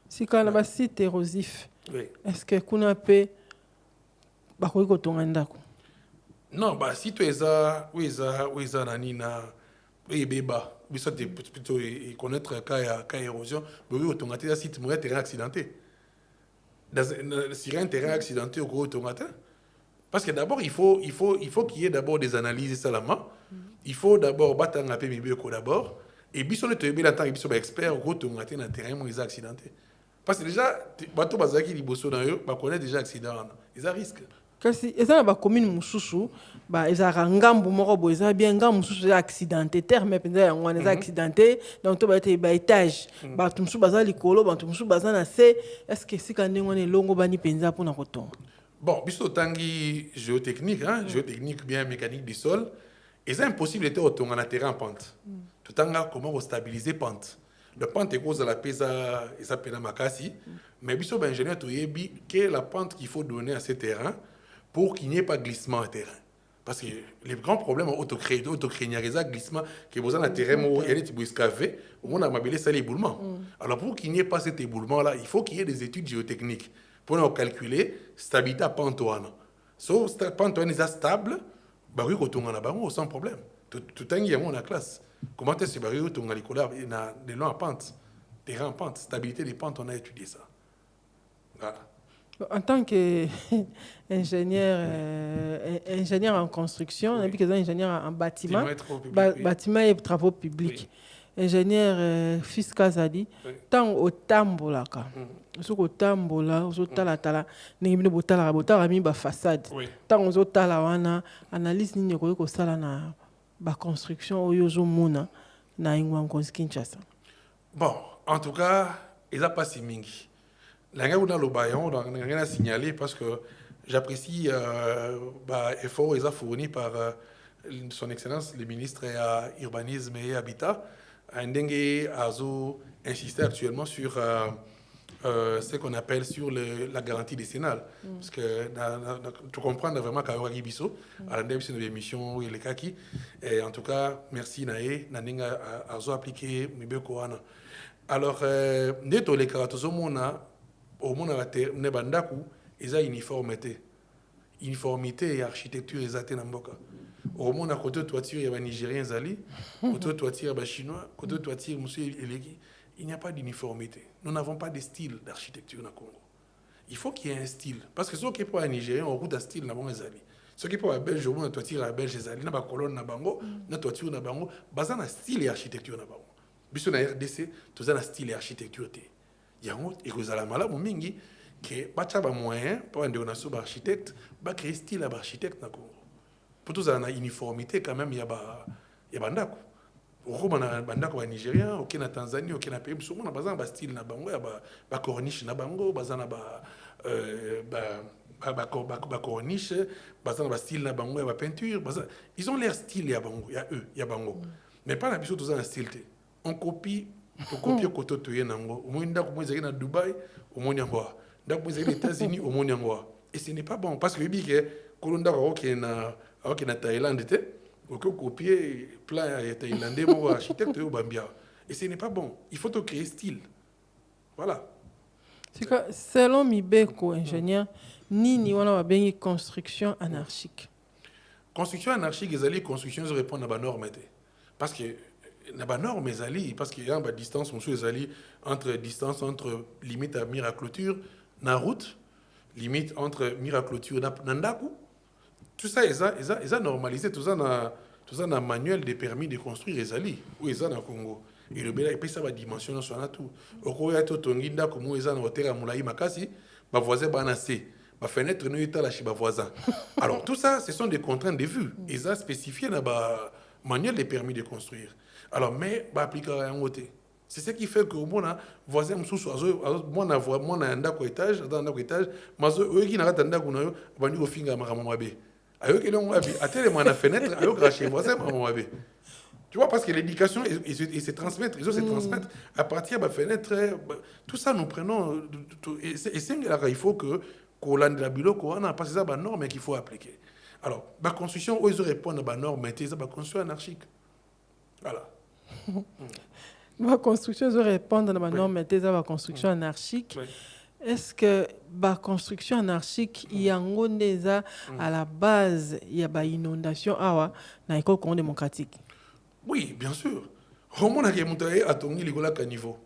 si quand la site érosif oui. Est-ce que kuna pe bakoyi ko tonga ndako non bah si tu eza nani na beba biso te plutôt connaître cas érosion boyoka tonga te site mo terrain accidenté. Sur un terrain accidenté au gros tomate. Parce que d'abord, il faut qu'il y ait d'abord des analyses seulement. Il faut d'abord battre un peu d'abord. Et puis, si on est expert au gros tomate dans le terrain où ils sont accidentés. Parce que déjà, bateau bazaki liboso dans eux, ba connaît déjà accident. Ils ont risque. Kasi eza ba commune mususu ba ezaka ngambu moko bo eza bien ngambu mususu accidenté terre mais penza yango eza accidenté donc to ba été ba étage ba tumsu baza likolo ba tumsu baza na se est-ce que sika ndenge ne longo bani penza pona kotonga bon biso tangi géotechnique géotechnique bien mécanique du sol et c'est impossible de otonga na terrain en pente tout tanga comment stabiliser pente le pente est cause de la pesa et ça pena makasi mais biso ba ingénieur to yebi que la pente qu'il faut donner à ce terrain pour qu'il n'y ait pas glissement à terrain. Parce que les grands problèmes autocréniarisation, glissement, qui vous en a terrain, il y a des petits escavés, on a mabélé ça l'éboulement. Alors pour qu'il n'y ait pas cet éboulement-là, il faut qu'il y ait des études géotechniques pour nous calculer stabilité à Pantoine. So, Pantoine est stable, bah oui, quand on a bango sans problème. Tout un y a mon la classe. Comment est-ce que bah oui, on a l'école, il y a des longs à pente, terrain en pente, stabilité des pentes, on a étudié ça. Voilà. En tant qu'ingénieur ingénieur en construction, oui. Et ingénieur en bâtiment, bâtiment et travaux publics, oui. Ingénieur fiscal, Zadi, tant au tambola, au tambola, au tala, n'importe botala, botala mi ba façade, tant au tala wana analyse ni ko ko sala na ba construction au yozo mona na ingwa Kinshasa. Bon, en tout cas, ils a pas si mingi. L'engagement le baillon, on n'a rien à signaler parce que j'apprécie l'effort qu'ils ont fourni par son Excellence le ministre à Urbanisme et Habitat. Ndengue Azo insiste actuellement sur ce qu'on appelle sur la garantie décennale. Parce que tu comprends vraiment qu'à Oragi Bisso, à la début de l'émission, il est kaki. Et en tout cas, merci Naé, Ndengue Azo appliqué Mibé Koana. Alors, neto les caractères au monde ne bandaku ils ont uniformité et architecture ils ont namboka au monde à côté toiture il y a nigériens zali côté toiture il y a chinois côté toiture monsieur eleki il n'y a pas d'uniformité nous n'avons pas de style d'architecture au Congo il faut qu'il y ait un style parce que ceux qui pour un nigérien on route un style na bango zali ceux qui pour un belge au monde toiture à belge zali na ba colonne na bango na toiture na bango bazana style et architecture na bango biso na RDC tout ça na style et architecture té yango ekozala malamu mingi ke bacha ba moyen pour ande na so ba architecte ba créer style ba architecte na Congo pour tout ça na uniformité quand même ya bandako oko na bandako ba Nigérien ok na Tanzanie ok na pays so na bazana ba style na bango ya ba corniche na bango bazana ba corniche bazana ba style na bango ya ba peinture bazana ils ont leur style ya bango ya eux ya bango mais pas la biso tout ça na style té on copie au copier koto toye nango au moins ndako mo ezali na Dubaï au moins ngwa ndako mo ezali aux États-Unis au moins ngwa et ce n'est pas bon parce que bi ke kolonda ko na Thaïlande té ko copier plan thaïlandais mo architecte au Bambia et ce n'est pas bon il faut créer style voilà c'est que selon Mibeko ingénieur nini wana ba bengi construction anarchique ezali construction je répondre à ba norme parce que na ba norme ezali parce qu'il y a une distance monsieur ezali entre limite à Miracloture na route limite entre Miracloture na ndaku tout ça eza normalisé tout ça na manuel des permis de construire ezali ou eza na Congo et le bela et puis ça va dimension sur na tout okoya to tongi ndako mo eza na hôtel à Moulaï makasi ba voisin ba na C ba fenêtre no eta la chez ba voisin alors tout ça ce sont des contraintes de vue eza spécifié na ba manuel des permis de construire. Alors, mais, bah, appliquer un côté. C'est ce qui fait que mon voisin me sous moi na ndako étage, dans ndako étage, mazo eux qui n'arrêtent ndako na yo, bandi ko finga mama mabe. Ayo ke longo abi, atele moi na fenêtre, ayo cracher voisin mama mabe. Tu vois parce que l'éducation et se transmettre, ils se transmettre à partir de la fenêtre, tout ça nous prenons et c'est là il faut que Colande la biloko on a passé ça ba norme qu'il faut appliquer. Alors, la construction, ils répondent à la norme, mais c'est la construction anarchique. Voilà. La construction, ils répondent à la norme, mais c'est la construction anarchique. Oui. Est-ce que la construction anarchique, il y a à la base, il y a une inondation dans l'école Congo démocratique? Oui, bien sûr. Comment est-ce que à Tongi, l'école à niveau?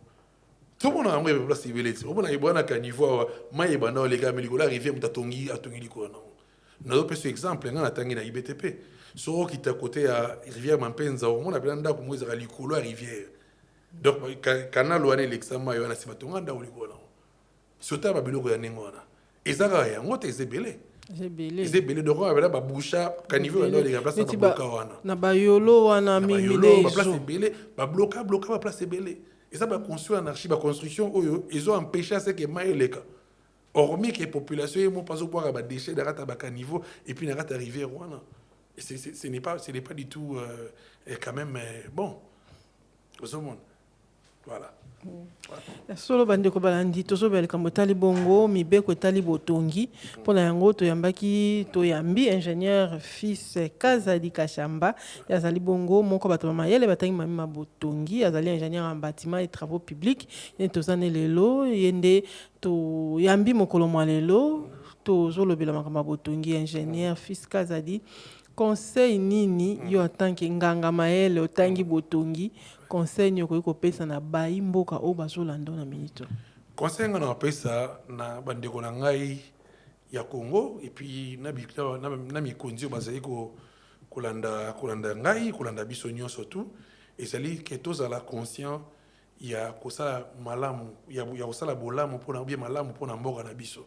Tout le monde a un place civilisé. Tout le monde a un niveau, mais il y a les gars, mais l'école arrive à Tongi, l'école. Nous avons un exemple dans la IBTP. Sur qui est à côté à rivière Mampenza, on a besoin d'apprendre comment ils ont la rivière. Donc, canal ou l'examen, il y a un simatonga dans le Golan. Surtout à Babylone, il y a un Nengona. Et ça, il y a un autre Zébélé. Zébélé de Roi, il y a un boucha, caniveau, dans les places de Bokawana. Nabayolo, on a mis la place Zébélé, bloca, la place Zébélé. Et ça, il y a construit en archive, la construction, ils ont empêché à ce que Maïleka. Hormis que les populations ne pas pouvoir avoir des déchets à niveau et puis n'arrêtent arriver à Rwanda. Ce n'est pas du tout quand même bon. Au monde. Voilà. solo bandeko balandi tozobeleka motali bongo mibeko etali botongi mpona yango toyambi ingénieur fils Kazadi Kashamba azali bongo moko bato bamayele batangi mamima botongi azali ingénieur en bâtiment et travaux publics ye tozane lelo ye nde toyambi mokolo mwa lelo tozolobela makambo ya botongi ingénieur fils Kazadi conseil nini yo en tant que nganga mayele otangi botongi conseil ni okoki kopesa na bayi mboka oyo bazolanda na minito conseil nga na kopesa na bandeko na ngai ya Congo et puis na mikonzi oyo bazali kolanda ngai kolanda biso nyonso tout ezali ke tozala conscient ya kosala malamu ya kosala bolamu mpona bien malamu mpona mboka na biso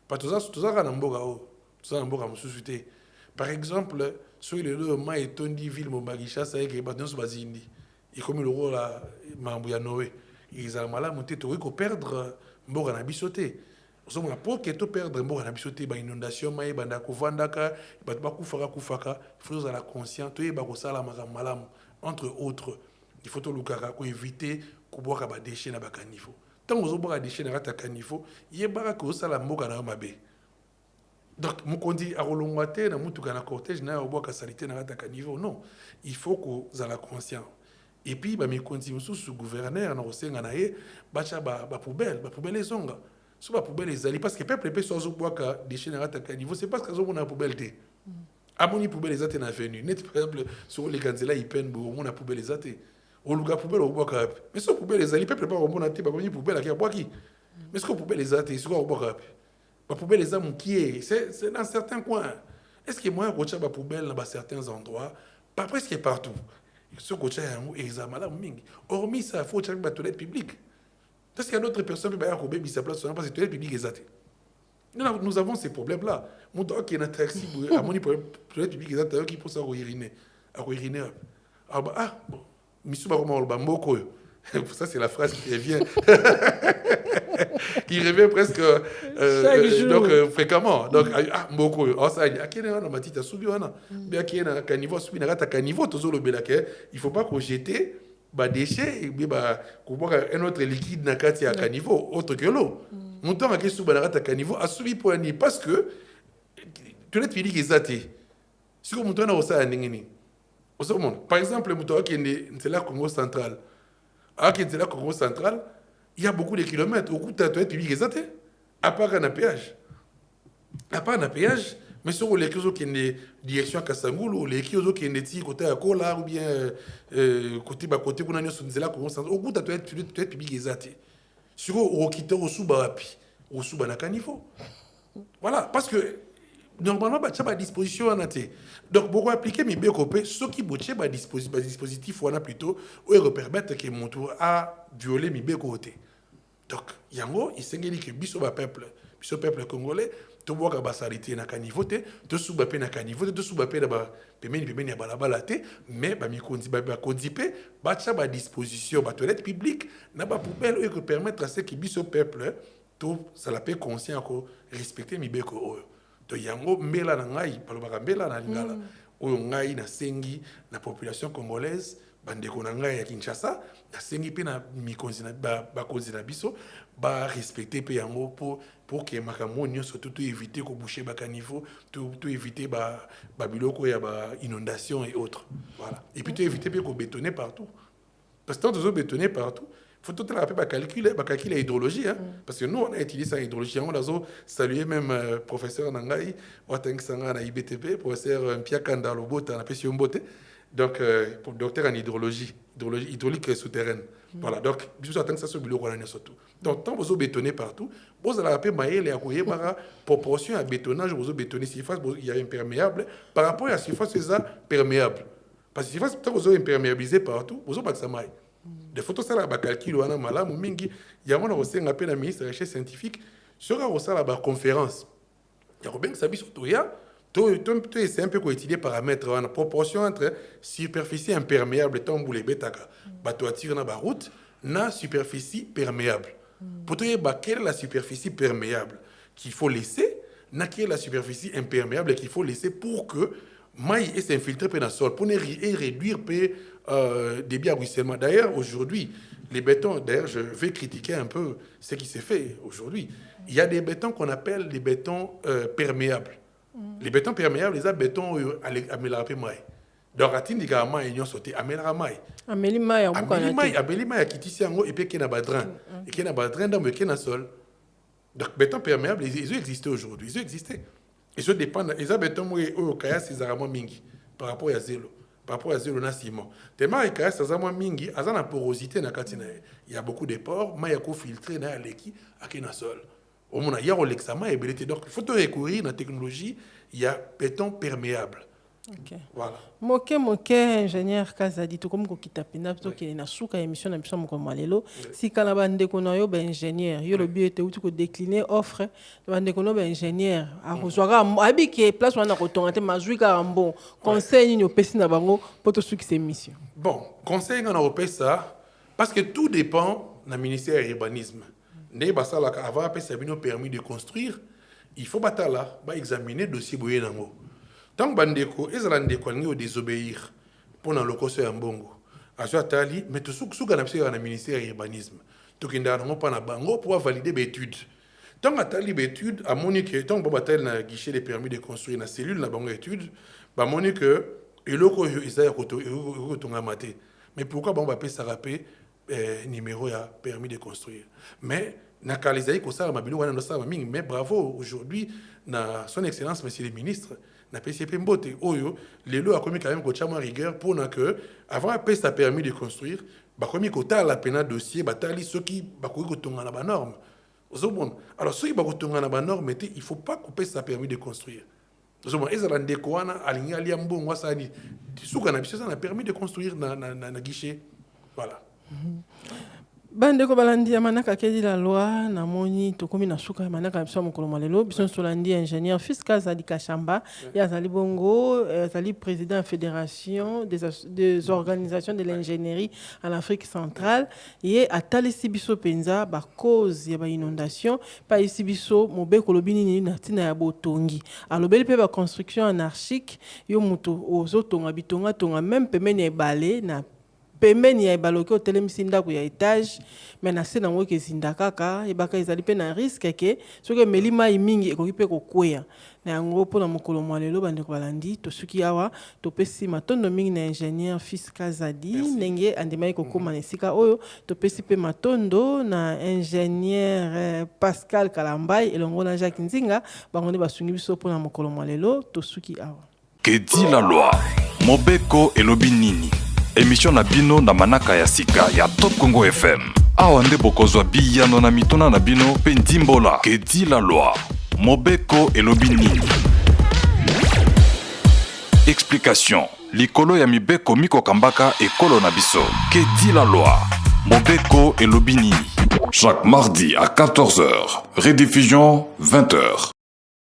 pa tozalaka na mboka oyo tozala na mboka mosusu te. Par exemple, sur le lieu où etondi ville Mobagisha, ça y est que bateau se bazindi. Et comme le rôle à Mambouya Noé, ils ont mal à monter, tu risques de perdre mboka na bisoté. Nous sommes pour que tu perdre mboka na bisoté, bah inondation, maï, banda kuvandaka, batba kufaka, il faut être conscient, tu es bah kosala malam entre autres. Il faut tout lukaka ko éviter ko boire ba déchets na ba caniveau. Tant que boire déchets na ta caniveau, il y a bara ko sala mboka na mabe. Donc, mukondi arolongwate na mutuka na cortège na oboka salité na rataka niveau non, il faut que vous la conscient. Et puis ba mikondi mususu gouverneur na osenga na ye bacha ba poubelle ezonga. So ba poubelle ezali parce que peuple peut so boka déchets na rataka niveau, c'est parce que zo mona poubelle té. Amoni poubelle ezate na avenue. Net par exemple sur les ganzela ipen bo mona poubelle ezate. O luga poubelle oboka. Mais so poubelle ezali peuple pas mona té ba poubelle aki boki. Mais ce que poubelle ezate so oboka. La poubelle les hommes qui est, c'est dans certains coins. Est-ce que moi, je vais poubelle dans certains endroits, pas presque partout. Ce que je vais hormis ça, il faut que la toilette publique. Parce qu'il y a d'autres personnes qui vont baby sa place parce que la toilette publique est zatée. Nous avons ces problèmes-là. Mon doigt qui est dans un taxi, à mon toilette publique est zatée, qui peut s'uriner. Ah bon, monsieur Barouma Olbamboko. Ça, c'est la phrase qui revient. Qui revient presque donc, fréquemment. Donc, beaucoup. Ça, il ne faut pas qu'on jette des déchets et un autre liquide dans le caniveau, autre que l'eau. Mon temps, il y a un caniveau à subi pour un parce que tout le monde est zaté. Si on monte dans ça, par exemple, c'est la Congo centrale. C'est la Congo centrale. Il y a beaucoup de kilomètres. Au coup, tu as public exacté. À part un péage. À part un péage, mais sur les choses qui sont direction Kassangoul, ou les choses qui sont côté à Kola, ou bien côté qu'on a sur la Congo centrale. Au coup, tu as public exacté. Sur au quitter au sous-bapi, au sous-banakanivo. Voilà, parce que normalement, tu as à disposition en athée. Donc, pour appliquer mes BKP, ceux qui bougent à dispositif, on a plutôt, ou permettre que mon tour a violé mes BKP. Donc, yango, il s'est dit que biso peuple congolais, tu vois que basalité na canivote, tu soubapé na canivote, tu soubapé na ba pemeni ya balabalate, mais ba mikondi ba kondipe, ba tcha ba disposition ba toilette publique, na ba poubelle ou que permettre à ce que biso peuple, tout ça la paix conscient ko respecter mi beko oyo. To yango mbela na ngai palobaka mbela na lingala oyo ngai na sengi na population congolaise bandeko na ngai ya Kinshasa na sengi pe na mikonzi na bakonzi na biso ba respecter pe yango pour que makambo nyonso tout éviter ko boucher ba caniveau tout éviter ba biloko ya ba inondation et autres voilà et puis tout éviter pe ko bétonner partout parce que tant de bétonner partout faut tout le rappel calculer la hydrologie hein? Parce que nous on a utilisé la hydrologie on a salué même professeur Nangai Wateng Sanga na IBTP professeur Pierre Kanda Lobota na Pession Bote donc pour docteur en hydrologie hydraulique souterraine voilà donc biso attend ça sur biloko na surtout donc tant vous bétonner partout vous allez rappeler maïle ya koyeba proportion à bétonnage vous bétonner surface il y a imperméable par rapport à la surface c'est ça perméable parce que surface tant vous imperméabilisé partout vous pas que ça maille des photos ça là ba calcul wana malamu mingi ya mona osenga pe na ministre de la recherche scientifique sera osala ba conférence ya robeng sabi surtout ya to c'est un peu ko étudier paramètres wana proportion entre superficie imperméable tamboule betaka ba toiture na ba route na superficie perméable pour te ba quelle est la superficie perméable qu'il faut laisser na quelle est la superficie imperméable qu'il faut laisser pour que maille et s'infiltrer dans le sol pour réduire débit à ruissellement. D'ailleurs, aujourd'hui, Les bétons, d'ailleurs, je vais critiquer un peu ce qui s'est fait aujourd'hui. Il y a des bétons qu'on appelle les bétons perméables. Les bétons perméables, les bétons améliorés mai. Donc, à tindi gama et nyon sauté amélioré mai. Amélie Maya, Amélie mai qui tisse en haut et puis qui n'a pas de drain. Et qui n'a pas de drain dans le qui n'a sol. Donc, bétons perméables, ils ont existé aujourd'hui. Ils ont existé. Ils dépendent. Les bétons au Kaya, c'est vraiment mingi par rapport à zélo. Par rapport à zélo na ciment. Tellement les Kaya, c'est vraiment mingi. À la porosité na katina. Il y a beaucoup de pores. Mais il y a qu'au filtré na leki à qui n'a sol. Au moins, il y a l'examen et belleté. Donc, il faut recourir à la technologie. Il y a béton perméable. Ok. Voilà. Moke ingénieur Kazadi to comme ko kitapina to ki na suka émission na biso moko malelo si kana bande ko na yo ba ingénieur yo le but te uti ko décliner offre bande ko no ba ingénieur a kozwaka abiki place wana ko tonga te mazui ka bon conseil ni opesi na bango poto suki ces mission. Bon, conseil on a ça parce que tout dépend na ministère urbanisme. Ne ba sala ka avoir permis de construire, il faut batala ba examiner dossier boye nango. Tant que bandeko ezalande ko désobéir pour na lokoso ya mbongo aso atali mais tout sous kana psika na ministère urbanisme to kinda na pas na bango pour valider l'étude tant atali l'étude a monique tant que batal na guichet les permis de construire na cellule na bango étude ba monique eloko isaya ko to ngamaté mais pourquoi bon ba pesa rapé numéro ya permis de construire mais na kalizai ko sala mabilo wana ndo sala mingi mais bravo aujourd'hui na son excellence monsieur le ministre na PCP Mbote oyo lelo a commis quand même ko chama rigueur pour na que avant après ça permis de construire ba commis ko ta la pena dossier batali ceux qui ba ko tonga na ba norme ozobon alors ceux qui ba ko tonga na ba norme il faut pas couper ça permis de construire ozobon ezala ndeko wana alingi ali mbongo asani suka na biso ça na permis de construire na guichet voilà. Bande ko balandi ya manaka kedi la loi na moni to komi na suka ya manaka biso mokolo malelo biso solandi ingénieur fiscal Zali Kashamba ya Zali Bongo Zali président fédération des organisations de l'ingénierie en Afrique centrale et atalisi biso penza ba cause ya ba inondation pa isi biso mobeko lobini ni na tina ya botongi alobeli pe ba construction anarchique yo muto ozotonga bitonga tonga même pemeni ya balé na pembeni ya baloki otelemisi ndako ya étage mais na se nango kezinda kaka ebaka ezali pe na risque ke soki emeli mai mingi ekoki pe kokwea na yango mpona mokolo mwa lelo bandeko balandi tosuki awa topesi matondo mingi na ingénieur fiscal Zadi ndenge andimaki kokóma na esika oyo topesi pe matondo na ingénieur Pascal Kalambai elongo na Jacques Nzinga bango nde basungi biso mpona mokolo mwa lelo tosuki awa. Que dit la loi? Mobeko elobi nini? Émission na bino na manaka ya sika ya Top Congo FM. Awa nde bokozwa biyano na mituna na bino pe ndimbola. Que dit la loi? Mobeko elobi nini? Explication. Likolo ya mibeko miko kambaka ekolo na biso. Que dit la loi? Mobeko elobi nini? Chaque mardi à 14h. Rediffusion 20h.